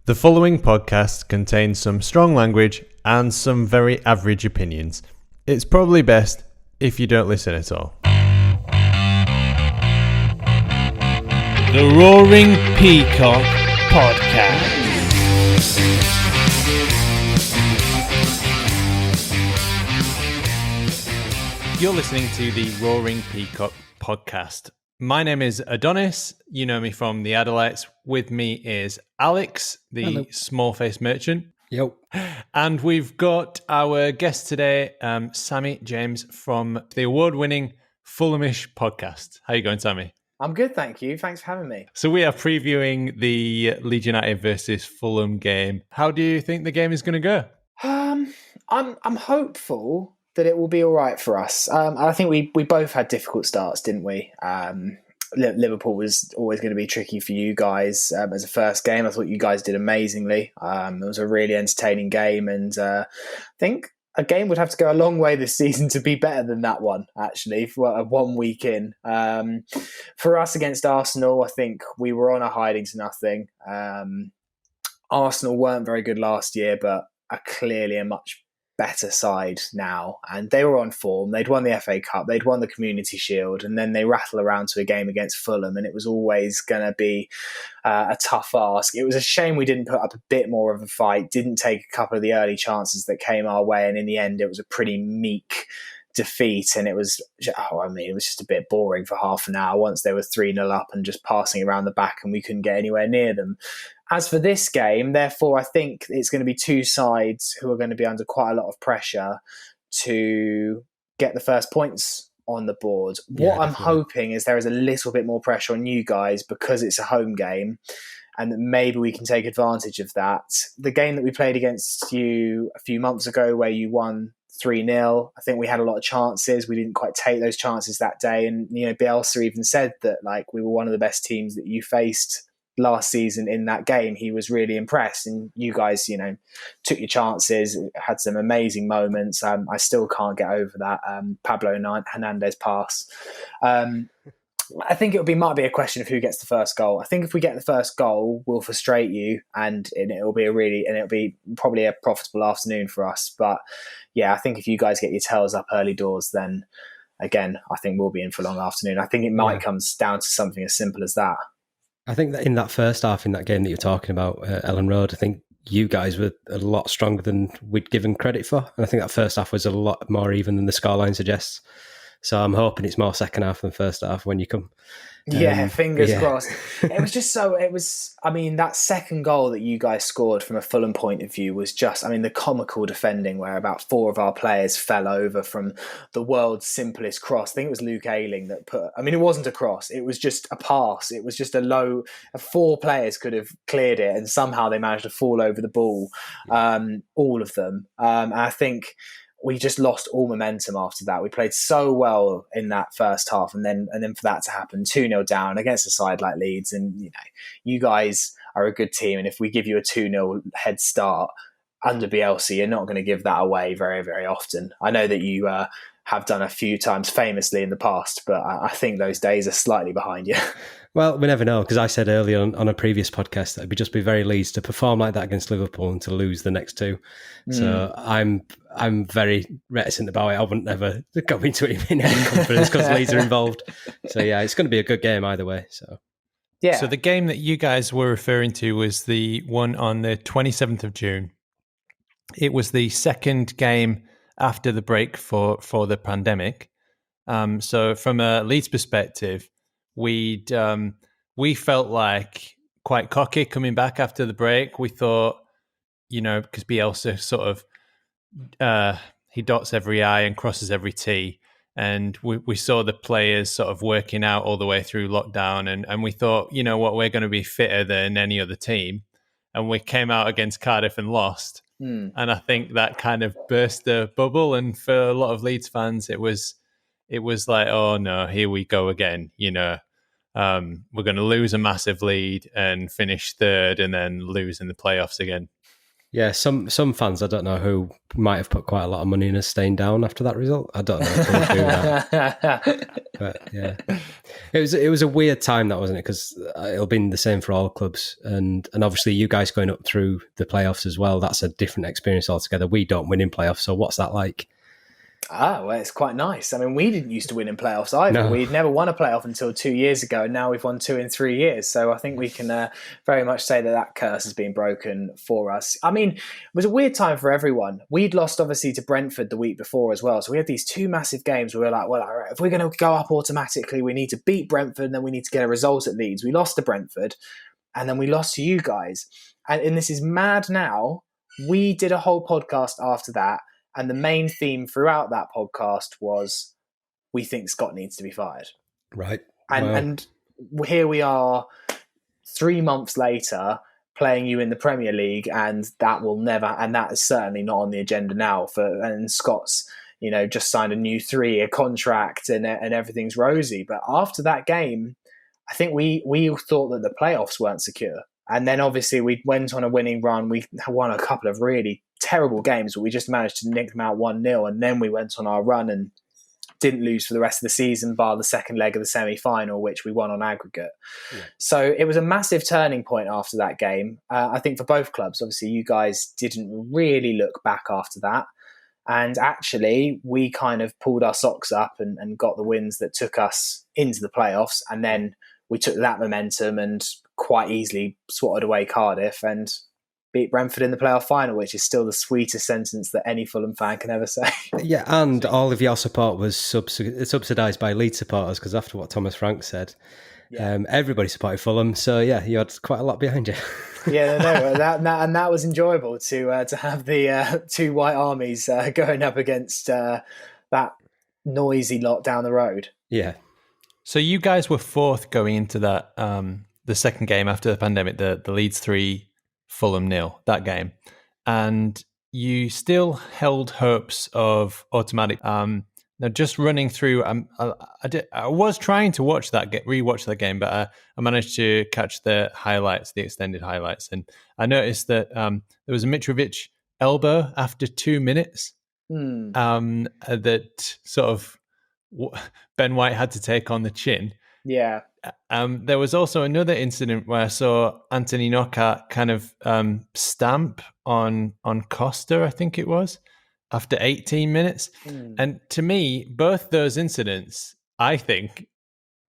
The following podcast contains some strong language and some very average opinions. It's probably best if you don't listen at all. The Roaring Peacock Podcast. You're listening to the Roaring Peacock Podcast. My name is Adonis. You know me from the Adelites. With me is Alex, the small-faced merchant. Yep. And we've got our guest today, Sammy James from the award-winning Fulhamish Podcast. How you going, Sammy? I'm good, thank you. Thanks for having me. So we are previewing the Leeds United versus Fulham game. How do you think the game is going to go? I'm hopeful that it will be all right for us. I think we both had difficult starts, didn't we? Liverpool was always going to be tricky for you guys as a first game. I thought you guys did amazingly. It was a really entertaining game, and I think a game would have to go a long way this season to be better than that one, actually, for 1 week in. For us against Arsenal, I think we were on a hiding to nothing. Arsenal weren't very good last year, but are clearly a much better side now, and they were on form. They'd won the FA Cup, they'd won the Community Shield, and then they rattle around to a game against Fulham, and it was always going to be a tough ask. It was a shame we didn't put up a bit more of a fight, didn't take a couple of the early chances that came our way, and in the end it was a pretty meek defeat, and it was just a bit boring for half an hour once they were 3-0 up and just passing around the back, and we couldn't get anywhere near them. As for this game, therefore, I think it's going to be two sides who are going to be under quite a lot of pressure to get the first points on the board. Yeah, what I'm definitely. hoping is there is a little bit more pressure on you guys because it's a home game, and that maybe we can take advantage of that. The game that we played against you a few months ago where you won 3-0, I think we had a lot of chances. We didn't quite take those chances that day. And, Bielsa even said that we were one of the best teams that you faced last season in that game. He was really impressed, and you guys, took your chances, had some amazing moments. I still can't get over that Pablo Hernandez pass. I think might be a question of who gets the first goal. I think if we get the first goal, we'll frustrate you, and it'll be probably a profitable afternoon for us. But yeah, I think if you guys get your tails up early doors, then again, I think we'll be in for a long afternoon. I think it might come down to something as simple as that. I think that in that first half, in that game that you're talking about, Ellen Road, I think you guys were a lot stronger than we'd given credit for. And I think that first half was a lot more even than the scoreline suggests. So I'm hoping it's more second half than first half when you come. Fingers crossed. That second goal that you guys scored from a Fulham point of view was just, the comical defending where about 4 of our players fell over from the world's simplest cross. I think it was Luke Ayling that it wasn't a cross, it was just a pass. It was just 4 players could have cleared it, and somehow they managed to fall over the ball, all of them. And I think we just lost all momentum after that. We played so well in that first half, and then for that to happen, 2-0 down against a side like Leeds, and you guys are a good team, and if we give you a 2-0 head start under Bielsa, you're not going to give that away very, very often. I know that you have done a few times famously in the past, but I think those days are slightly behind you. Well, we never know, because I said earlier on a previous podcast that it'd just be very Leeds to perform like that against Liverpool and to lose the next 2. So I'm very reticent about it. I wouldn't ever go into it in any confidence because Leeds are involved. So yeah, it's going to be a good game either way. So yeah. So the game that you guys were referring to was the one on the 27th of June. It was the second game after the break for the pandemic. So from a Leeds perspective, we felt like quite cocky coming back after the break. We thought, because Bielsa sort of he dots every I and crosses every T, and we saw the players sort of working out all the way through lockdown, and we thought, we're going to be fitter than any other team, and we came out against Cardiff and lost. And I think that kind of burst the bubble, and for a lot of Leeds fans, it was like, oh no, here we go again. We're going to lose a massive lead and finish third, and then lose in the playoffs again. Yeah, some fans, I don't know, who might have put quite a lot of money in us staying down after that result. I don't know if they'll do that. But yeah, it was a weird time, that, wasn't it? Because it'll be the same for all clubs, and obviously you guys going up through the playoffs as well. That's a different experience altogether. We don't win in playoffs, so what's that like? Well, it's quite nice. I mean, we didn't used to win in playoffs either. No. We'd never won a playoff until 2 years ago, and now we've won 2 in 3 years. So I think we can very much say that curse has been broken for us. I mean, it was a weird time for everyone. We'd lost, obviously, to Brentford the week before as well. So we had these 2 massive games where we were like, well, all right, if we're going to go up automatically, we need to beat Brentford, and then we need to get a result at Leeds. We lost to Brentford, and then we lost to you guys. And this is mad now. We did a whole podcast after that. And the main theme throughout that podcast was, we think Scott needs to be fired. Right. And here we are 3 months later playing you in the Premier League, and that is certainly not on the agenda now. And Scott's, just signed a new 3-year contract and everything's rosy. But after that game, I think we thought that the playoffs weren't secure. And then obviously we went on a winning run. We won a couple of really terrible games, but we just managed to nick them out 1-0. And then we went on our run and didn't lose for the rest of the season, bar the second leg of the semi-final, which we won on aggregate. Yeah. So it was a massive turning point after that game. I think for both clubs, obviously you guys didn't really look back after that. And actually we kind of pulled our socks up and got the wins that took us into the playoffs. And then we took that momentum and quite easily swatted away Cardiff and beat Brentford in the playoff final, which is still the sweetest sentence that any Fulham fan can ever say. Yeah, and all of your support was subsidised by Leeds supporters, because after what Thomas Frank said, everybody supported Fulham. So yeah, you had quite a lot behind you. That was enjoyable to have the 2 white armies going up against that noisy lot down the road. Yeah. So you guys were 4th going into that the second game after the pandemic, the Leeds 3, Fulham 0, that game, and you still held hopes of automatic. Now, just running through, I was trying to rewatch that game, but I managed to catch the highlights, the extended highlights, and I noticed that there was a Mitrovic elbow after 2 minutes. That sort of Ben White had to take on the chin. Yeah. There was also another incident where I saw Anthony Knockaert kind of stamp on Costa, I think it was, after 18 minutes. And to me, both those incidents, I think,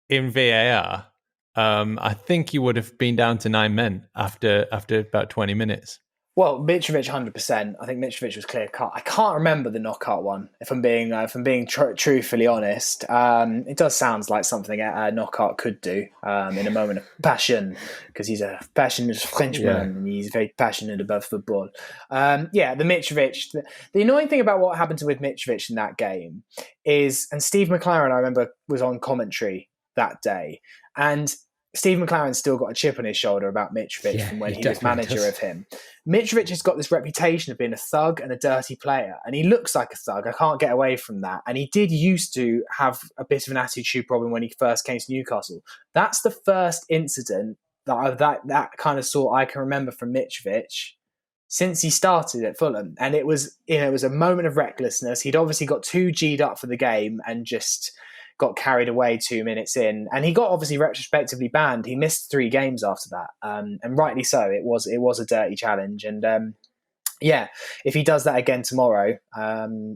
in VAR, I think he would have been down to 9 men after about 20 minutes. Well, Mitrovic, 100%. I think Mitrovic was clear cut. I can't remember the Knockaert one, if I'm being truthfully honest. It does sound like something Knockaert could do in a moment of passion, because he's a passionate Frenchman and he's very passionate about football. The Mitrovic. The annoying thing about what happened with Mitrovic in that game is, and Steve McLaren, I remember, was on commentary that day, and Steve McLaren's still got a chip on his shoulder about Mitrovic from when he was manager of him. Mitrovic has got this reputation of being a thug and a dirty player, and he looks like a thug. I can't get away from that. And he did used to have a bit of an attitude problem when he first came to Newcastle. That's the first incident that kind of sort I can remember from Mitrovic since he started at Fulham. And it was a moment of recklessness. He'd obviously got too G'd up for the game and just got carried away 2 minutes in, and he got obviously retrospectively banned. He missed 3 games after that, and rightly so. It was a dirty challenge, and if he does that again tomorrow,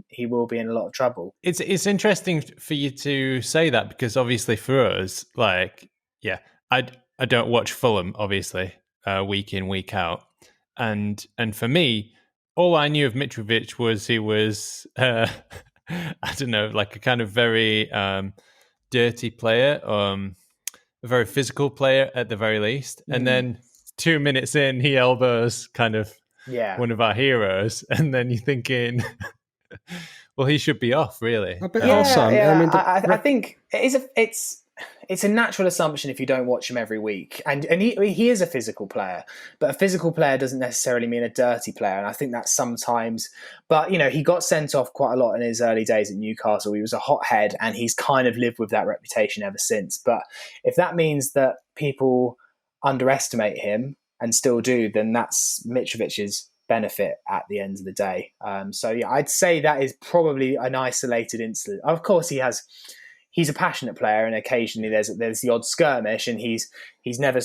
he will be in a lot of trouble. It's interesting for you to say that, because obviously for us, I don't watch Fulham obviously week in, week out, and for me, all I knew of Mitrovic was he was I don't know, like a kind of very dirty player, a very physical player at the very least. And then 2 minutes in, he elbows kind of one of our heroes. And then you're thinking, well, he should be off, really. I think it's a natural assumption if you don't watch him every week. And he is a physical player, but a physical player doesn't necessarily mean a dirty player. And I think that's sometimes, but he got sent off quite a lot in his early days at Newcastle. He was a hothead, and he's kind of lived with that reputation ever since. But if that means that people underestimate him and still do, then that's Mitrovic's benefit at the end of the day. So yeah, I'd say that is probably an isolated incident. Of course, he's a passionate player, and occasionally there's the odd skirmish, and he's never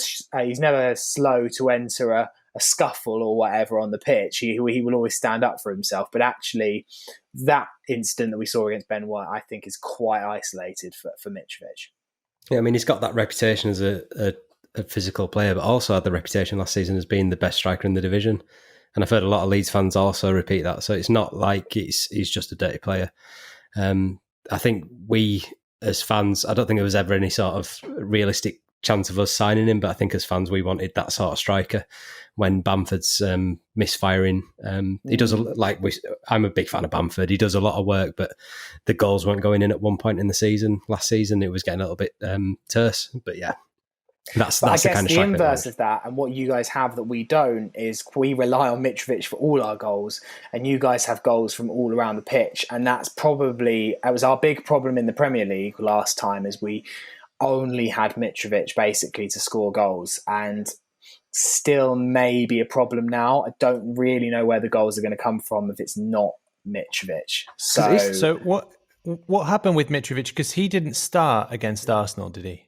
slow to enter a scuffle or whatever on the pitch. He will always stand up for himself. But actually, that incident that we saw against Ben White, I think, is quite isolated for Mitrovic. Yeah, I mean, he's got that reputation as a physical player, but also had the reputation last season as being the best striker in the division. And I've heard a lot of Leeds fans also repeat that. So it's not like he's just a dirty player. I think we, as fans, I don't think there was ever any sort of realistic chance of us signing him, but I think as fans, we wanted that sort of striker. When Bamford's misfiring, he does I'm a big fan of Bamford. He does a lot of work, but the goals weren't going in at one point in the season. Last season, it was getting a little bit terse. But yeah, that's the kind of striker. The inverse of that, and what you guys have that we don't, is we rely on Mitrovic for all our goals, and you guys have goals from all around the pitch, and that was our big problem in the Premier League last time, is we only had Mitrovic basically to score goals, and still may be a problem now. I don't really know where the goals are going to come from if it's not Mitrovic. So what happened with Mitrovic? Because he didn't start against Arsenal, did he?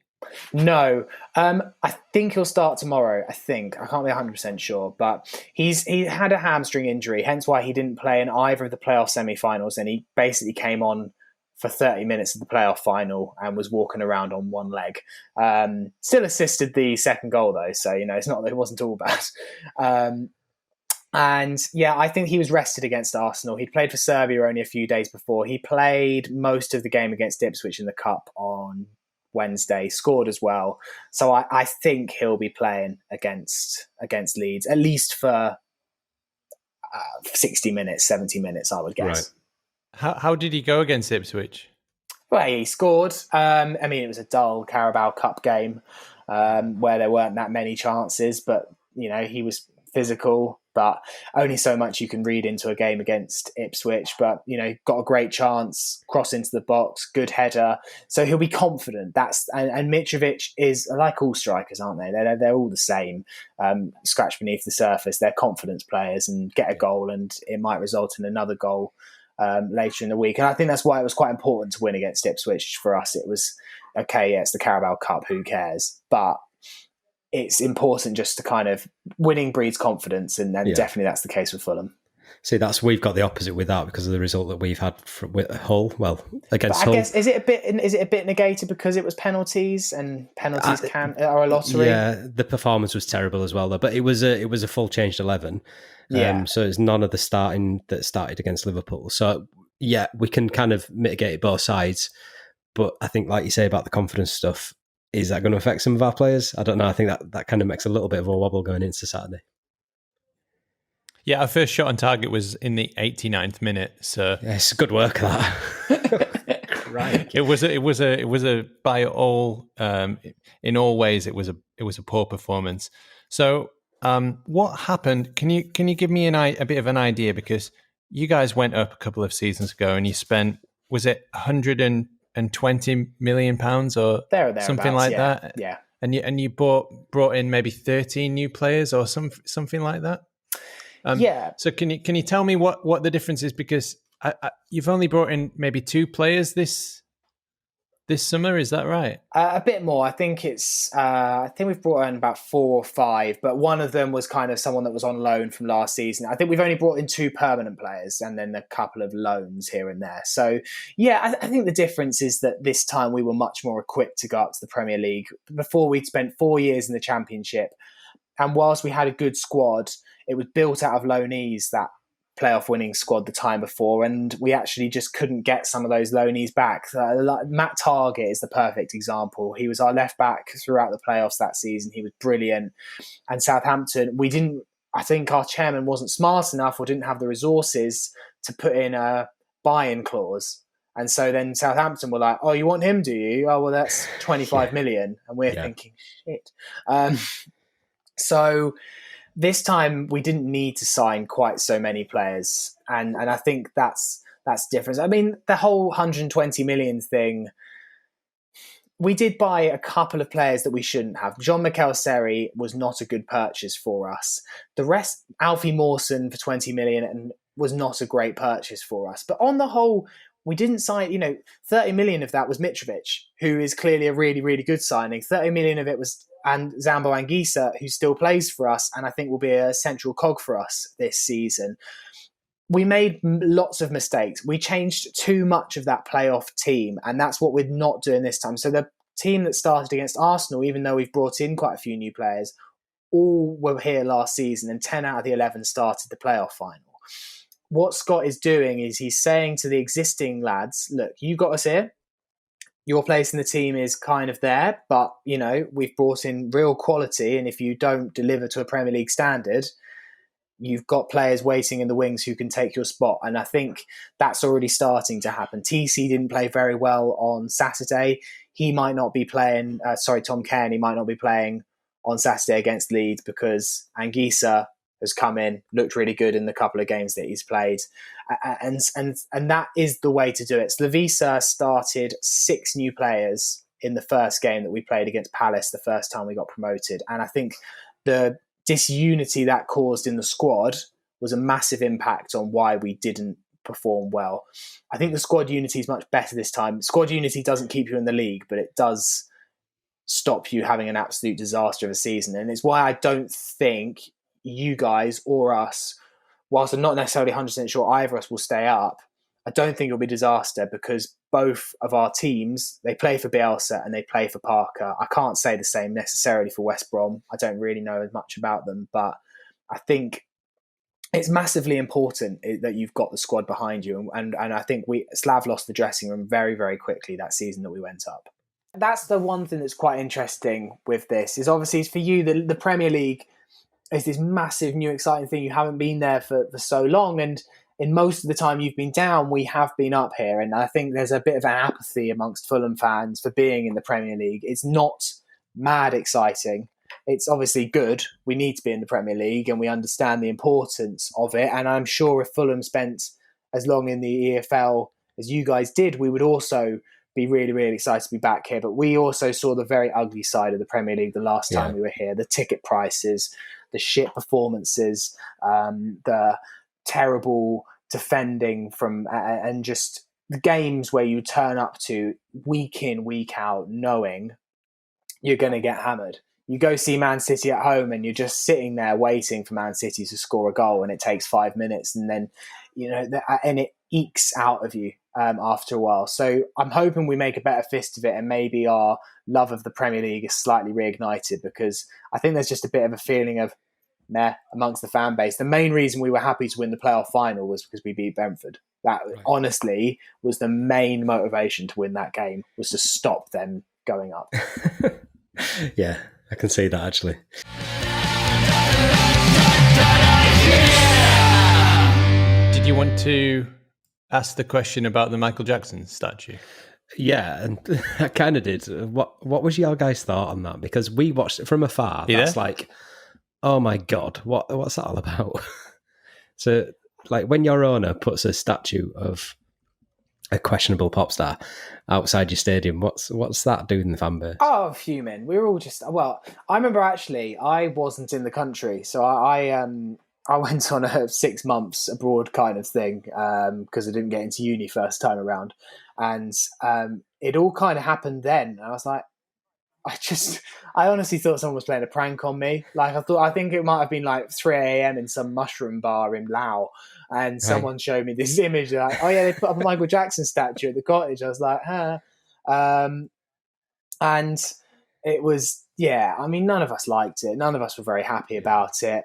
No, I think he'll start tomorrow. I can't be 100% sure, but he had a hamstring injury, hence why he didn't play in either of the playoff semi-finals, and he basically came on for 30 minutes of the playoff final and was walking around on one leg. Still assisted the second goal though, so it's not that it wasn't all bad. And yeah, I think he was rested against Arsenal. He'd played for Serbia only a few days before. He played most of the game against Ipswich in the Cup on Wednesday, scored as well. So I think he'll be playing against Leeds, at least for 60 minutes, 70 minutes, I would guess. Right. How did he go against Ipswich? Well, he scored. It was a dull Carabao Cup game where there weren't that many chances, but he was physical, but only so much you can read into a game against Ipswich. But got a great chance, cross into the box, good header, so he'll be confident. And Mitrovic is like all strikers, aren't they? They're all the same. Scratch beneath the surface, they're confidence players, and get a goal, and it might result in another goal later in the week. And I think that's why it was quite important to win against Ipswich for us. It was it's the Carabao Cup, who cares? But it's important just to kind of, winning breeds confidence, and definitely that's the case with Fulham. See, we've got the opposite with that because of the result that we've had with Hull. Well, against Hull. I guess is it a bit negated because it was penalties, and penalties are a lottery? Yeah, the performance was terrible as well, though. But it was a full changed 11. So it's none of the starting that started against Liverpool. So yeah, we can kind of mitigate both sides. But I think, like you say about the confidence stuff, is that going to affect some of our players? I don't know. I think that kind of makes a little bit of a wobble going into Saturday. Yeah, our first shot on target was in the 89th minute. So yeah, it's good work, that. Right. It was a by all in all ways it was a poor performance. So what happened? Can you give me a bit of an idea, because you guys went up a couple of seasons ago and you spent, was it £120 million or something like that? Yeah. And you brought in maybe 13 new players or something like that. So can you tell me what the difference is? Because you've only brought in maybe 2 players this summer, is that right? A bit more. I think we've brought in about 4 or 5, but one of them was kind of someone that was on loan from last season. I think we've only brought in 2 permanent players and then a couple of loans here and there. So yeah, I think the difference is that this time we were much more equipped to go up to the Premier League. Before, we'd spent 4 years in the Championship, and whilst we had a good squad, it was built out of loanees, that playoff winning squad the time before, and we actually just couldn't get some of those loanees back. Matt Targett is the perfect example. He was our left back throughout the playoffs that season. He was brilliant. And Southampton, I think our chairman wasn't smart enough or didn't have the resources to put in a buy-in clause. And so then Southampton were like, oh, you want him, do you? Oh, well, that's 25 million. And we're thinking, shit. So this time we didn't need to sign quite so many players, and I think that's different. I mean, the whole 120 million thing, we did buy a couple of players that we shouldn't have. Jean-Michel Seri was not a good purchase for us. The rest, Alfie Mawson for 20 million, and was not a great purchase for us. But on the whole, we didn't sign, 30 million of that was Mitrovic, who is clearly a really, really good signing. 30 million of it was and Zambo Anguissa, who still plays for us, and I think will be a central cog for us this season. We made lots of mistakes. We changed too much of that playoff team, and that's what we're not doing this time. So the team that started against Arsenal, even though we've brought in quite a few new players, all were here last season, and 10 out of the 11 started the playoff final. What Scott is doing is he's saying to the existing lads, look, you got us here. Your place in the team is kind of there, but, we've brought in real quality, and if you don't deliver to a Premier League standard, you've got players waiting in the wings who can take your spot. And I think that's already starting to happen. TC didn't play very well on Saturday. He might not be playing, Tom Cairn, he might not be playing on Saturday against Leeds because Anguissa has come in, looked really good in the couple of games that he's played. And that is the way to do it. Slavisa started 6 new players in the first game that we played against Palace the first time we got promoted. And I think the disunity that caused in the squad was a massive impact on why we didn't perform well. I think the squad unity is much better this time. Squad unity doesn't keep you in the league, but it does stop you having an absolute disaster of a season. And it's why I don't think you guys or us, whilst I'm not necessarily 100% sure either of us will stay up, I don't think it'll be a disaster because both of our teams, they play for Bielsa and they play for Parker. I can't say the same necessarily for West Brom. I don't really know as much about them, but I think it's massively important that you've got the squad behind you. And I think Slav lost the dressing room very, very quickly that season that we went up. That's the one thing that's quite interesting with this is obviously it's for you, the Premier League is this massive new exciting thing. You haven't been there for so long, and in most of the time you've been down, we have been up here. And I think there's a bit of an apathy amongst Fulham fans for being in the Premier League. It's not mad exciting. It's obviously good. We need to be in the Premier League and we understand the importance of it. And I'm sure if Fulham spent as long in the EFL as you guys did, we would also be really, really excited to be back here. But we also saw the very ugly side of the Premier League the last time we were here. The ticket prices, the shit performances, the terrible defending from, and just the games where you turn up to week in, week out, knowing you're going to get hammered. You go see Man City at home and you're just sitting there waiting for Man City to score a goal and it takes 5 minutes and then, and it ekes out of you after a while. So I'm hoping we make a better fist of it and maybe our love of the Premier League is slightly reignited because I think there's just a bit of a feeling of meh amongst the fan base. The main reason we were happy to win the playoff final was because we beat Brentford. That honestly was the main motivation to win that game, was to stop them going up. Yeah, I can see that actually. Did you want to ask the question about the Michael Jackson statue? Yeah, and I kind of did. What was your guys' thought on that? Because we watched it from afar. That's like, oh my God, what's that all about? So, like, when your owner puts a statue of a questionable pop star outside your stadium, what's that doing the fan base? Oh, fuming. We were all just, I remember actually, I wasn't in the country, so I went on a 6 months abroad kind of thing because I didn't get into uni first time around, and it all kind of happened then. And I was like, I honestly thought someone was playing a prank on me. Like I think it might have been like 3 a.m. in some mushroom bar in Laos, and someone showed me this image like, oh yeah, they put up a Michael Jackson statue at the cottage. I was like, huh. And it was, none of us liked it. None of us were very happy about it.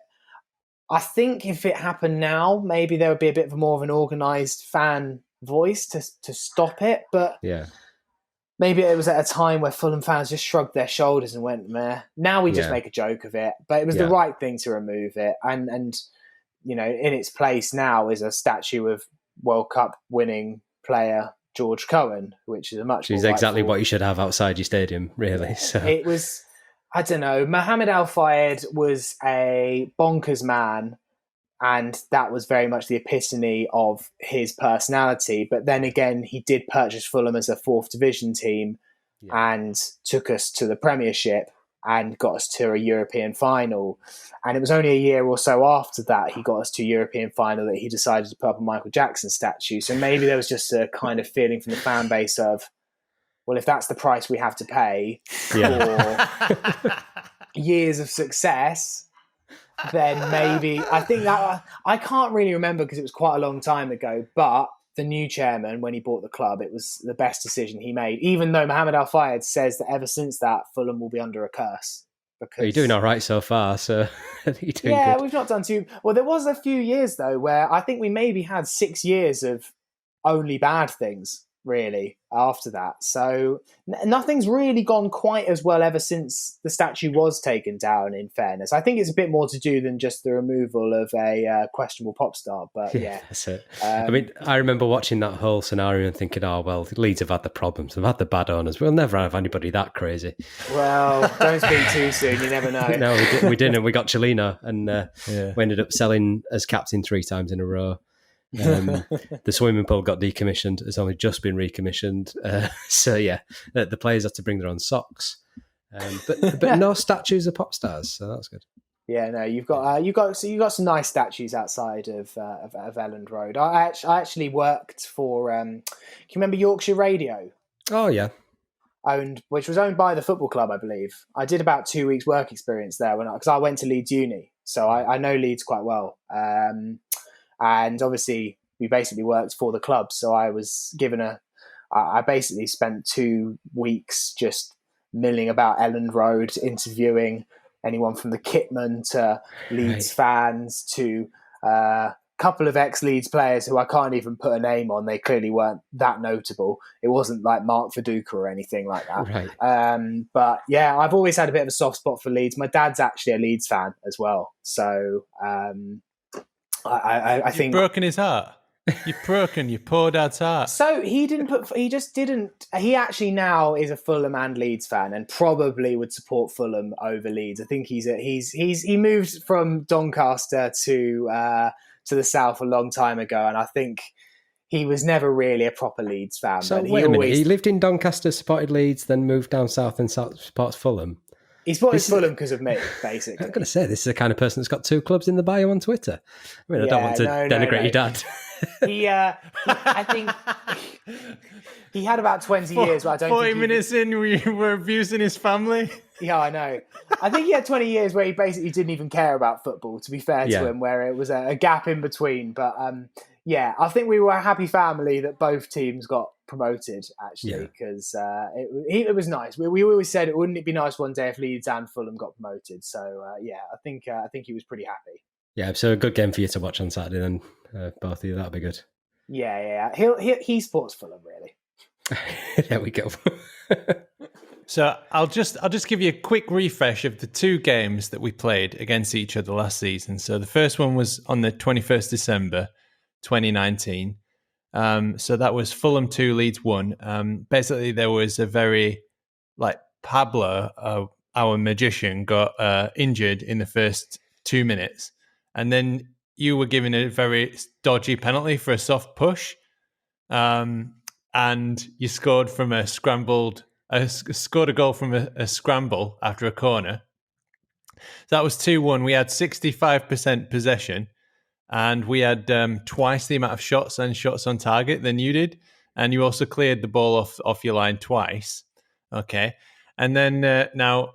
I think if it happened now, maybe there would be a bit more of an organised fan voice to stop it. But maybe it was at a time where Fulham fans just shrugged their shoulders and went, meh. Now we just make a joke of it. But it was the right thing to remove it. And in its place now is a statue of World Cup winning player George Cohen, which is a much more exactly what you should have outside your stadium, really. So it was, I don't know, Mohammed Al Fayed was a bonkers man, and that was very much the epitome of his personality. But then again, he did purchase Fulham as a 4th division team and took us to the Premiership and got us to a European final. And it was only a year or so after that he got us to a European final that he decided to put up a Michael Jackson statue. So maybe there was just a kind of feeling from the fan base of, well, if that's the price we have to pay for years of success, then maybe, I think that, I can't really remember because it was quite a long time ago, but the new chairman, when he bought the club, it was the best decision he made, even though Mohammed Al-Fayed says that ever since that, Fulham will be under a curse. Because You're doing all right so far, so I think you're doing good. we've not done too well. There was a few years though where I think we maybe had 6 years of only bad things really after that. So nothing's really gone quite as well ever since the statue was taken down, in fairness. I think it's a bit more to do than just the removal of a questionable pop star, but yeah. That's it. I mean, I remember watching that whole scenario and thinking, oh, well, Leeds have had the problems. They've had the bad owners. We'll never have anybody that crazy. Well, don't speak too soon. You never know. No, we didn't. We got Chelino and we ended up selling as captain 3 times in a row. The swimming pool got decommissioned. It's only just been recommissioned. So yeah, the players had to bring their own socks. But no statues of pop stars, so that's good. Yeah, no, you've got some nice statues outside of Elland Road. I actually worked for. Can you remember Yorkshire Radio? Oh yeah, which was owned by the football club, I believe. I did about 2 weeks work experience there because I went to Leeds Uni, so I know Leeds quite well. And obviously, we basically worked for the club. So I was given I basically spent 2 weeks just milling about Elland Road, interviewing anyone from the kitman to Leeds fans to a couple of ex-Leeds players who I can't even put a name on. They clearly weren't that notable. It wasn't like Mark Viduka or anything like that. Right. But yeah, I've always had a bit of a soft spot for Leeds. My dad's actually a Leeds fan as well. So... I think you've broken his heart. You've broken your poor dad's heart. So he actually now is a Fulham and Leeds fan and probably would support Fulham over Leeds. I think he moved from Doncaster to the south a long time ago, and I think he was never really a proper Leeds fan. So but wait a minute, he lived in Doncaster, supported Leeds, then moved down south and supports Fulham. He supported Fulham because of me, basically. I'm going to say, this is the kind of person that's got 2 clubs in the bio on Twitter. I mean, I don't want to denigrate your dad. I think he had about 20 years. But I don't 40 minutes in, we were abusing his family. Yeah, I know. I think he had 20 years where he basically didn't even care about football, to be fair to him, where it was a gap in between. But yeah, I think we were a happy family that both teams got promoted, actually, because it was nice. We always said, wouldn't it be nice one day if Leeds and Fulham got promoted? So yeah, I think he was pretty happy. Yeah, so a good game for you to watch on Saturday then, both of you. That'll be good. Yeah. He supports Fulham, really. There we go. So I'll just give you a quick refresh of the 2 games that we played against each other last season. So the first one was on the 21st December 2019. So that was Fulham 2, Leeds 1. Basically, there was a very, Pablo, our magician, got injured in the first 2 minutes. And then you were given a very dodgy penalty for a soft push. And you scored from scored a goal from a scramble after a corner. That was 2-1. We had 65% possession. And we had twice the amount of shots and shots on target than you did. And you also cleared the ball off your line twice. Okay. And then now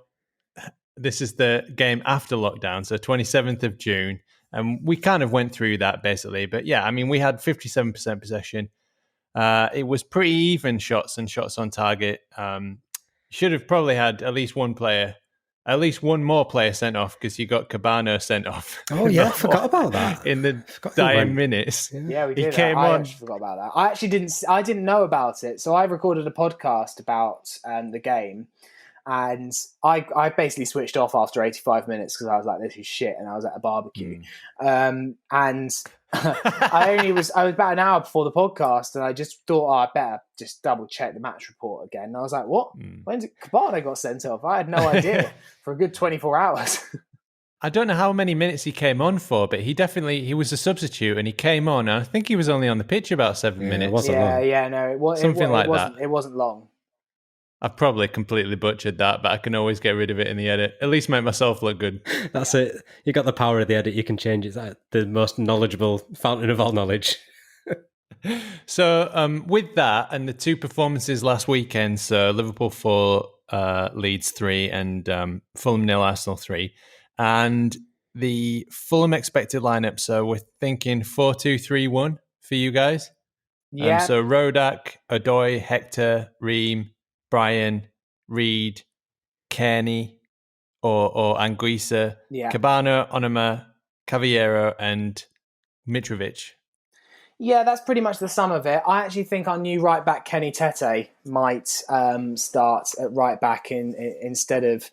this is the game after lockdown. So 27th of June. And we kind of went through that basically. But yeah, I mean, we had 57% possession. It was pretty even shots and shots on target. Should have probably had at least one more player sent off because you got Cabano sent off. Oh yeah, I forgot about that. In the dying minutes. Yeah, we did. He came on. I actually forgot about that. I didn't know about it. So I recorded a podcast about the game. And I basically switched off after 85 minutes because I was like, this is shit. And I was at a barbecue. And I was about an hour before the podcast and I just thought, I better just double check the match report again. And I was like, what? When did Cabano got sent off? I had no idea for a good 24 hours. I don't know how many minutes he came on for, but he was a substitute and he came on. And I think he was only on the pitch about 7 minutes. It wasn't long. Yeah, no, it wasn't long. I've probably completely butchered that, but I can always get rid of it in the edit. At least make myself look good. That's it. You got the power of the edit. You can change it. It's like the most knowledgeable fountain of all knowledge. So with that and the two performances last weekend, so Liverpool 4, Leeds 3, and Fulham 0, Arsenal 3, and the Fulham expected lineup. So we're thinking 4-2-3-1 for you guys. Yeah. So Rodak, Odoi, Hector, Ream, Brian, Reed, Kearney, or Anguissa, Yeah. Cabano, Onuma, Cavallero, and Mitrovic. Yeah, that's pretty much the sum of it. I actually think our new right back, Kenny Tete, might start at right back instead of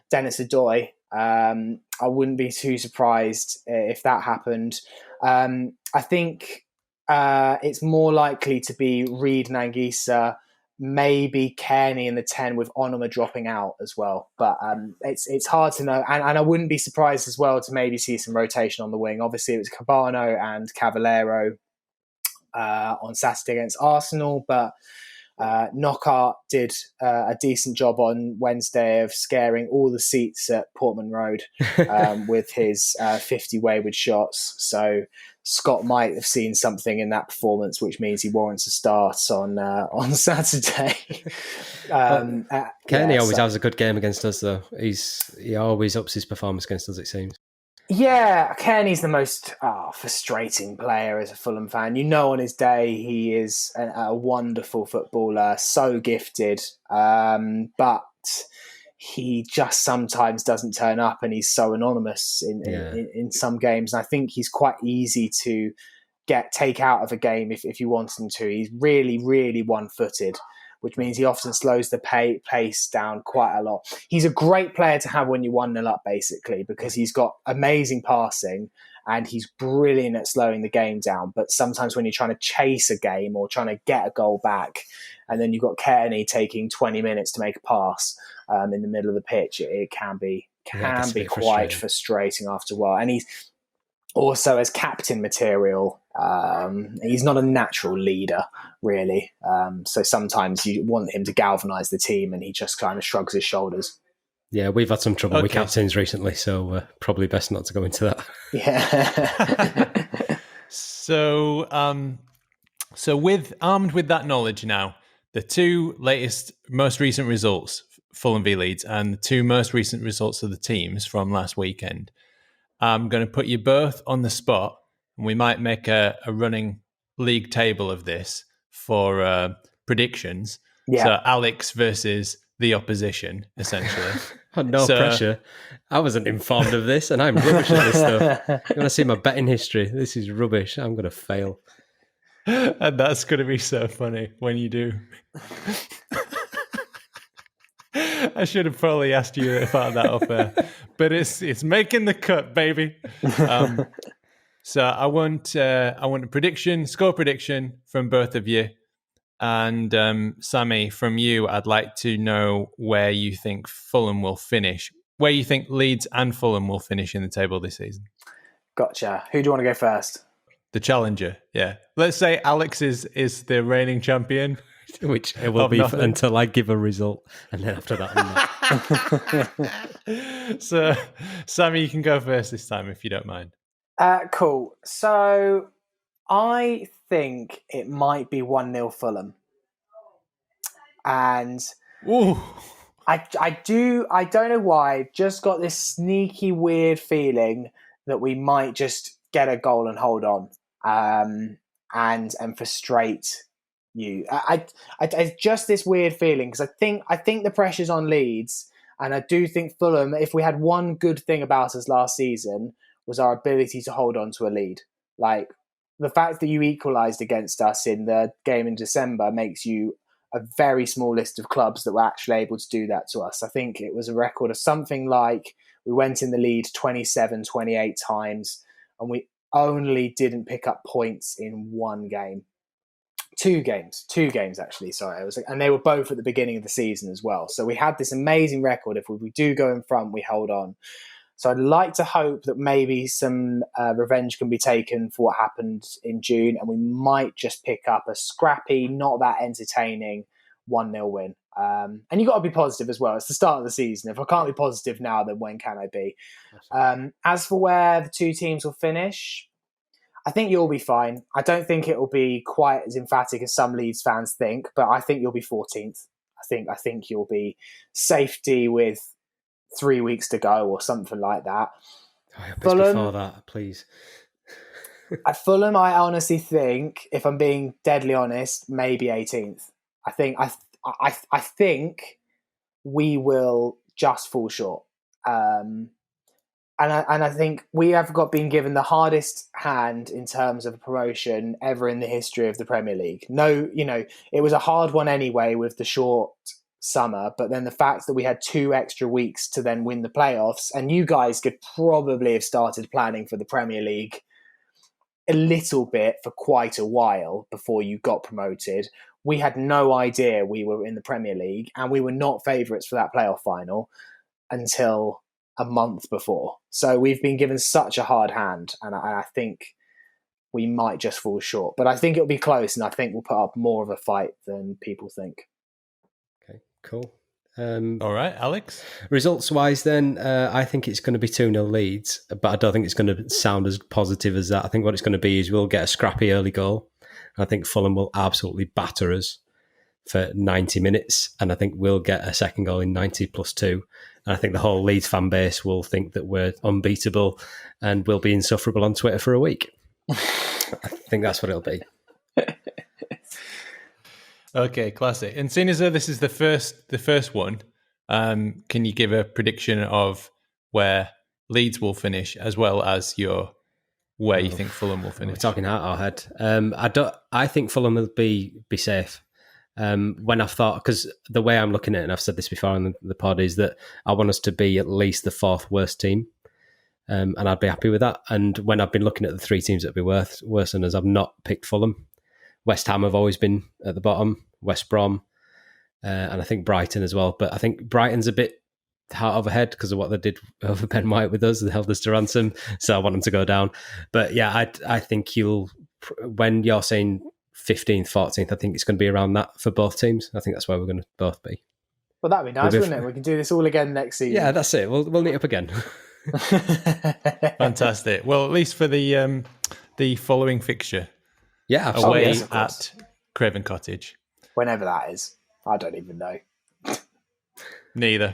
Dennis Odoi. I wouldn't be too surprised if that happened. I think it's more likely to be Reed and Anguissa, maybe Kearney in the 10 with Onuma dropping out as well. But it's hard to know. And I wouldn't be surprised as well to maybe see some rotation on the wing. Obviously, it was Cabano and Cavallero on Saturday against Arsenal, but Knockaert did a decent job on Wednesday of scaring all the seats at Portman Road with his 50 wayward shots. So Scott might have seen something in that performance, which means he warrants a start on Saturday. Kearney always has a good game against us, though. He always ups his performance against us, it seems. Yeah, Kearney's the most frustrating player as a Fulham fan. You know, on his day, he is a wonderful footballer, so gifted, but he just sometimes doesn't turn up, and he's so anonymous in some games. And I think he's quite easy to take out of a game if you want him to. He's really, really one-footed, which means he often slows the pace down quite a lot. He's a great player to have when you're 1-0 up, basically, because he's got amazing passing and he's brilliant at slowing the game down. But sometimes when you're trying to chase a game or trying to get a goal back, and then you've got Kearney taking 20 minutes to make a pass in the middle of the pitch, it can be quite frustrating after a while. And he's also, as captain material, he's not a natural leader, really. So sometimes you want him to galvanise the team and he just kind of shrugs his shoulders. Yeah, we've had some trouble with captains recently, so probably best not to go into that. Yeah. So armed with that knowledge now, the two most recent results, Fulham v Leeds, and the two most recent results of the teams from last weekend, I'm going to put you both on the spot, and we might make a running league table of this for predictions. Yeah. So Alex versus the opposition, essentially. No pressure. I wasn't informed of this, and I'm rubbish at this stuff. You're going to see my betting history. This is rubbish. I'm going to fail. And that's going to be so funny when you do. I should have probably asked you about that off air, but it's making the cut, baby. So I want a prediction, score prediction from both of you, and Sammy, from you, I'd like to know where you think Fulham will finish, where you think Leeds and Fulham will finish in the table this season. Gotcha. Who do you want to go first? The challenger, yeah. Let's say Alex is the reigning champion. Which it will be until I give a result, and then after that, I'm not. So, Sammy, you can go first this time if you don't mind. Cool. So, I think it might be 1-0 Fulham, and I don't know why. I've just got this sneaky, weird feeling that we might just get a goal and hold on, and frustrate you. I just this weird feeling, because I think the pressure's on Leeds, and I do think Fulham, if we had one good thing about us last season, was our ability to hold on to a lead. Like, the fact that you equalised against us in the game in December makes you a very small list of clubs that were actually able to do that to us. I think it was a record of something like we went in the lead 27, 28 times, and we only didn't pick up points in one game. Two games actually. Sorry, and they were both at the beginning of the season as well. So we had this amazing record. If we do go in front, we hold on. So I'd like to hope that maybe some revenge can be taken for what happened in June, and we might just pick up a scrappy, not that entertaining 1-0 win. And you got to be positive as well. It's the start of the season. If I can't be positive now, then when can I be? As for where the two teams will finish, I think you'll be fine. I don't think it will be quite as emphatic as some Leeds fans think, but I think you'll be 14th. I think you'll be safety with 3 weeks to go or something like that. I hope it's before that, please. At Fulham, I honestly think, if I'm being deadly honest, maybe 18th. I think we will just fall short. And I think we have been given the hardest hand in terms of promotion ever in the history of the Premier League. No, it was a hard one anyway with the short summer, but then the fact that we had 2 extra weeks to then win the playoffs, and you guys could probably have started planning for the Premier League a little bit for quite a while before you got promoted. We had no idea we were in the Premier League, and we were not favourites for that playoff final until a month before. So we've been given such a hard hand, and I think we might just fall short. But I think it'll be close, and I think we'll put up more of a fight than people think. Okay, cool. All right, Alex? Results-wise then, I think it's going to be 2-0 Leeds, but I don't think it's going to sound as positive as that. I think what it's going to be is we'll get a scrappy early goal. I think Fulham will absolutely batter us for 90 minutes, and I think we'll get a second goal in 90 plus 2. And I think the whole Leeds fan base will think that we're unbeatable and we'll be insufferable on Twitter for a week. I think that's what it'll be. Okay, classic. And seeing as though this is the first one, can you give a prediction of where Leeds will finish, as well as where you think Fulham will finish? We're talking out our head. I think Fulham will be safe. When I've thought, because the way I'm looking at it, and I've said this before on the pod, is that I want us to be at least the 4th worst team, and I'd be happy with that. And when I've been looking at the 3 teams that would be worse than us, I've not picked Fulham. West Ham have always been at the bottom, West Brom, and I think Brighton as well. But I think Brighton's a bit heart over head because of what they did over Ben White with us. They held us to ransom, so I want them to go down. But yeah, I think when you're saying 15th, 14th, I think it's going to be around that for both teams. I think that's where we're going to both be. Well, that'd be nice, wouldn't it? We can do this all again next season. Yeah, that's it. We'll meet up again. Fantastic. Well, at least for the following fixture. Yeah, absolutely. Away at Craven Cottage. Whenever that is. I don't even know. Neither.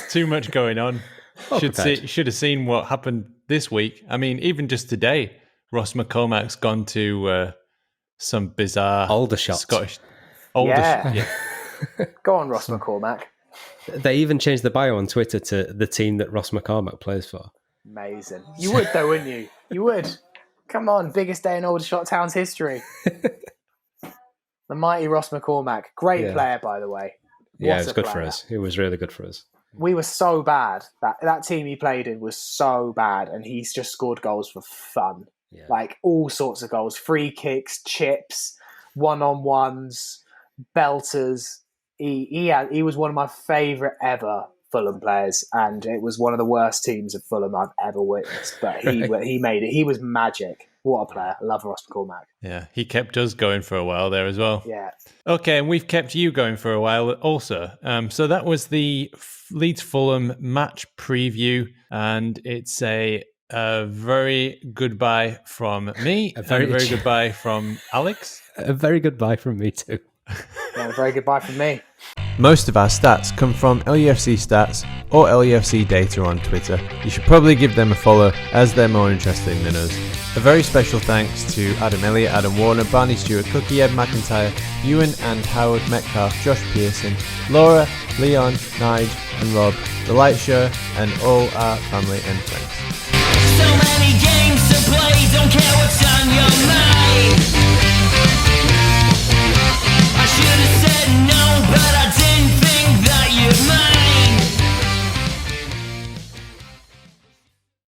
Too much going on. Should have seen what happened this week. I mean, even just today, Ross McCormack's gone to some bizarre Aldershot. Scottish. Yeah. Go on, Ross McCormack. They even changed the bio on Twitter to the team that Ross McCormack plays for. Amazing. You would though, wouldn't you? You would. Come on, biggest day in Aldershot Town's history. The mighty Ross McCormack. Great player, by the way. Yeah, it was good for us. It was really good for us. We were so bad. That team he played in was so bad, and he's just scored goals for fun. Yeah. Like all sorts of goals. Free kicks, chips, one-on-ones, belters. He was one of my favourite ever Fulham players, and it was one of the worst teams of Fulham I've ever witnessed. But he made it. He was magic. What a player. I love Ross McCormack. Yeah, he kept us going for a while there as well. Yeah. Okay, and we've kept you going for a while also. So that was the Leeds Fulham match preview, and it's a very goodbye from me, a very goodbye from Alex. A very goodbye from me too. Yeah, a very goodbye from me. Most of our stats come from LUFC Stats or LUFC Data on Twitter. You should probably give them a follow as they're more interesting than us. A very special thanks to Adam Elliott, Adam Warner, Barney Stewart, Cookie, Ed McIntyre, Ewan and Howard Metcalf, Josh Pearson, Laura, Leon, Nige and Rob, The Light Show and all our family and friends. So many